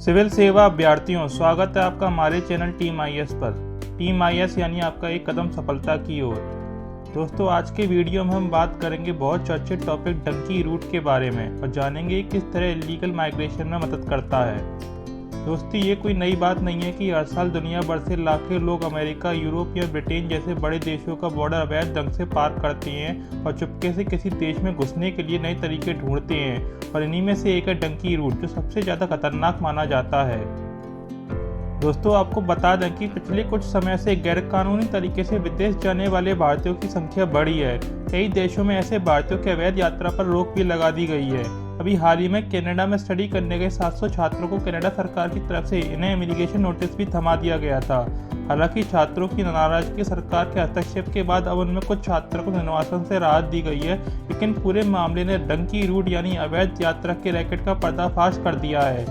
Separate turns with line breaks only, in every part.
Civil सेवा अभ्यर्थियों, स्वागत है आपका हमारे चैनल टीम IAS पर। टीम IAS यानी आपका एक कदम सफलता की ओर। दोस्तों, आज के वीडियो में हम बात करेंगे बहुत चर्चित टॉपिक डंकी रूट के बारे में और जानेंगे किस तरह इलीगल माइग्रेशन में मदद करता है। दोस्तों, ये कोई नई बात नहीं है कि हर साल दुनिया भर से लाखों लोग अमेरिका, यूरोप या ब्रिटेन जैसे बड़े देशों का बॉर्डर अवैध ढंग से पार करते हैं और चुपके से किसी देश में घुसने के लिए नए तरीके ढूंढते हैं। और इन्हीं में से एक है डंकी रूट, जो सबसे ज़्यादा खतरनाक माना जाता है। दोस्तों, आपको बता दें कि पिछले कुछ समय से गैरकानूनी तरीके से विदेश जाने वाले भारतीयों की संख्या बढ़ी है। कई देशों में ऐसे भारतीयों की अवैध यात्रा पर रोक भी लगा दी गई है। अभी हाल ही में कनाडा में स्टडी करने गए 700 छात्रों को कनाडा सरकार की तरफ से इन्हें इमिग्रेशन नोटिस भी थमा दिया गया था। हालांकि छात्रों की नाराजगी सरकार के हस्तक्षेप के बाद अब उनमें कुछ छात्रों को निर्वासन से राहत दी गई है, लेकिन पूरे मामले ने डंकी रूट यानी अवैध यात्रा के रैकेट का पर्दाफाश कर दिया है।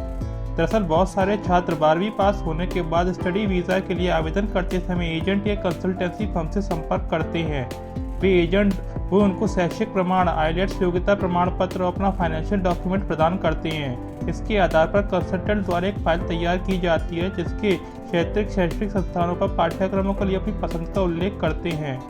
दरअसल बहुत सारे छात्र 12वीं पास होने के बाद स्टडी वीज़ा के लिए आवेदन करते समय एजेंट या कंसल्टेंसी फर्म से संपर्क करते हैं। वे एजेंट उनको शैक्षिक प्रमाण, IELTS योग्यता प्रमाण पत्र और अपना फाइनेंशियल डॉक्यूमेंट प्रदान करते हैं। इसके आधार पर कंसल्टेंट द्वारा एक फाइल तैयार की जाती है, जिसके क्षेत्रीय शैक्षणिक संस्थानों पर पाठ्यक्रमों के लिए अपनी पसंद का उल्लेख करते हैं।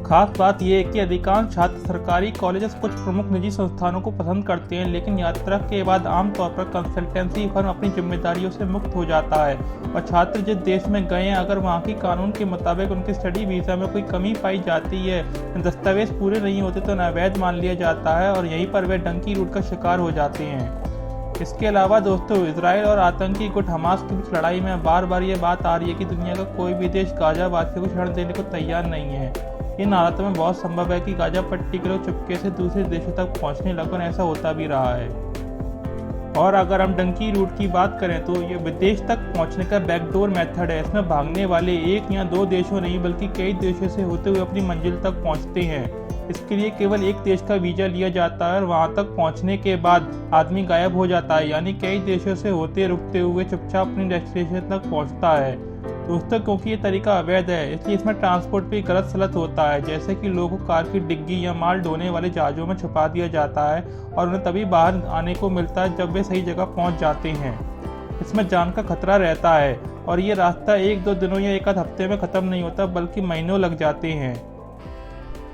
खास बात यह है कि अधिकांश छात्र सरकारी कॉलेजेस कुछ प्रमुख निजी संस्थानों को पसंद करते हैं, लेकिन यात्रा के बाद आमतौर पर कंसल्टेंसी फर्म अपनी जिम्मेदारियों से मुक्त हो जाता है और छात्र जिस देश में गए हैं, अगर वहां की कानून के मुताबिक उनके स्टडी वीज़ा में कोई कमी पाई जाती है, दस्तावेज पूरे नहीं होते, तो अवैध मान लिया जाता है और यहीं पर वे डंकी रूट का शिकार हो जाते हैं। इसके अलावा दोस्तों, इजराइल और आतंकी गुट हमास के बीच लड़ाई में बार बार ये बात आ रही है कि दुनिया का कोई भी देश गाजा वासियों को शरण देने को तैयार नहीं है। इन हालातों में बहुत संभव है कि गाजा पट्टी के लोग चुपके से दूसरे देशों तक पहुंचने लगन, ऐसा होता भी रहा है। और अगर हम डंकी रूट की बात करें तो ये विदेश तक पहुंचने का बैकडोर मेथड है। इसमें भागने वाले एक या दो देशों नहीं बल्कि कई देशों से होते हुए अपनी मंजिल तक पहुंचते हैं। इसके लिए केवल एक देश का वीज़ा लिया जाता है और वहां तक पहुंचने के बाद आदमी गायब हो जाता है, यानी कई देशों से होते रुकते हुए चुपचाप अपनी डेस्टिनेशन तक पहुंचता है। दोस्तों, क्योंकि ये तरीका अवैध है, इसलिए इसमें ट्रांसपोर्ट भी गलत सलत होता है। जैसे कि लोगों को कार की डिग्गी या माल ढोने वाले जहाज़ों में छुपा दिया जाता है और उन्हें तभी बाहर आने को मिलता है जब वे सही जगह पहुंच जाते हैं। इसमें जान का खतरा रहता है और ये रास्ता एक दो दिनों या एक आध हफ्ते में ख़त्म नहीं होता, बल्कि महीनों लग जाते हैं।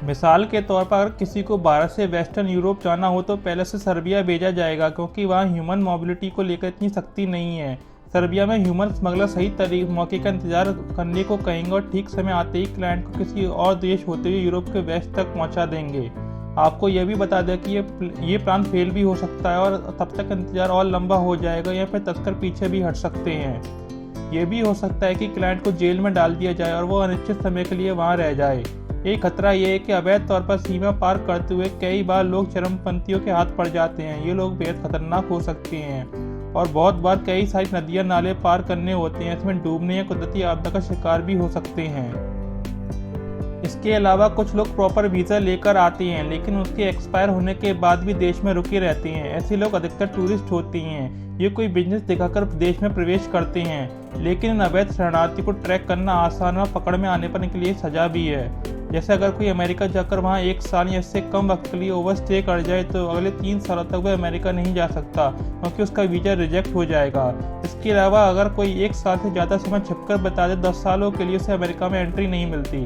मिसाल के तौर पर अगर किसी को भारत से वेस्टर्न यूरोप जाना हो तो पहले से सर्बिया भेजा जाएगा, क्योंकि वहाँ ह्यूमन मोबिलिटी को लेकर इतनी सख्ती नहीं है। सर्बिया में ह्यूमन स्मगलर सही मौके का इंतजार करने को कहेंगे और ठीक समय आते ही क्लाइंट को किसी और देश होते हुए यूरोप के वेस्ट तक पहुंचा देंगे। आपको यह भी बता दें कि ये प्लान फेल भी हो सकता है और तब तक इंतजार और लंबा हो जाएगा या फिर तस्कर पीछे भी हट सकते हैं। ये भी हो सकता है कि क्लाइंट को जेल में डाल दिया जाए और वो अनिश्चित समय के लिए वहाँ रह जाए। एक खतरा ये है कि अवैध तौर पर सीमा पार करते हुए कई बार लोग चरमपंथियों के हाथ पड़ जाते हैं। ये लोग बेहद खतरनाक हो सकते हैं और बहुत बार कई सारी नदियां नाले पार करने होते हैं। इसमें डूबने या कुदरती आपदा का शिकार भी हो सकते हैं। इसके अलावा कुछ लोग प्रॉपर वीज़ा लेकर आते हैं, लेकिन उसके एक्सपायर होने के बाद भी देश में रुके रहते हैं। ऐसे लोग अधिकतर टूरिस्ट होते हैं। ये कोई बिजनेस दिखाकर देश में प्रवेश करते हैं, लेकिन इन अवैध शरणार्थी को ट्रैक करना आसान और पकड़ में आने पर इनके लिए सजा भी है। जैसे अगर कोई अमेरिका जाकर वहाँ 1 साल या इससे कम वक्त के लिए ओवरस्टे कर जाए तो अगले 3 सालों तक वह अमेरिका नहीं जा सकता, क्योंकि उसका वीज़ा रिजेक्ट हो जाएगा। इसके अलावा अगर कोई 1 साल से ज़्यादा समय छिपकर बता दे 10 सालों के लिए उसे अमेरिका में एंट्री नहीं मिलती।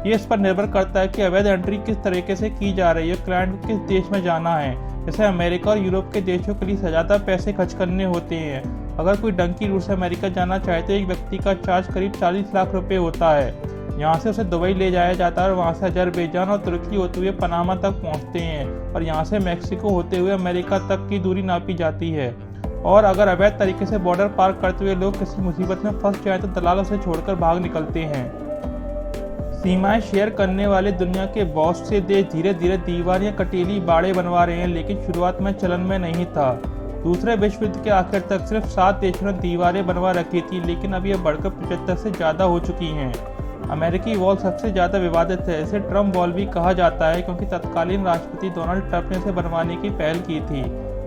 ये इस पर निर्भर करता है कि अवैध एंट्री किस तरीके से की जा रही है, क्लाइंट को किस देश में जाना है। जैसे अमेरिका और यूरोप के देशों के लिए ज़्यादा पैसे खर्च करने होते हैं। अगर कोई डंकी रूट से अमेरिका जाना चाहे तो एक व्यक्ति का चार्ज करीब 40 लाख रुपये होता है। यहाँ से उसे दुबई ले जाया जाता है और वहाँ से अजरबैजान और तुर्की होते हुए पनामा तक पहुँचते हैं और यहाँ से मैक्सिको होते हुए अमेरिका तक की दूरी नापी जाती है। और अगर अवैध तरीके से बॉर्डर पार करते हुए लोग किसी मुसीबत में फंस जाए तो दलाल उसे छोड़कर भाग निकलते हैं। सीमाएं शेयर करने वाले दुनिया के बहुत से देश धीरे धीरे दीवार या कटीली बाड़े बनवा रहे हैं, लेकिन शुरुआत में चलन में नहीं था। दूसरे विश्व युद्ध के आखिर तक सिर्फ 7 देशों ने दीवारें बनवा रखी थी, लेकिन अब यह बढ़कर 75 से ज़्यादा हो चुकी हैं। अमेरिकी वॉल सबसे ज़्यादा विवादित है। इसे ट्रम्प वॉल भी कहा जाता है, क्योंकि तत्कालीन राष्ट्रपति डोनाल्ड ट्रंप ने इसे बनवाने की पहल की थी।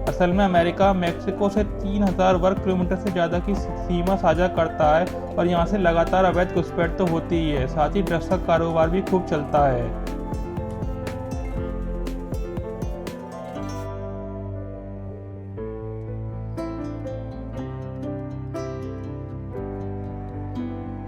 असल में अमेरिका मैक्सिको से 3000 वर्ग किलोमीटर से ज़्यादा की सीमा साझा करता है और यहाँ से लगातार अवैध घुसपैठ तो होती ही है, साथ ही ड्रग्स का कारोबार भी खूब चलता है।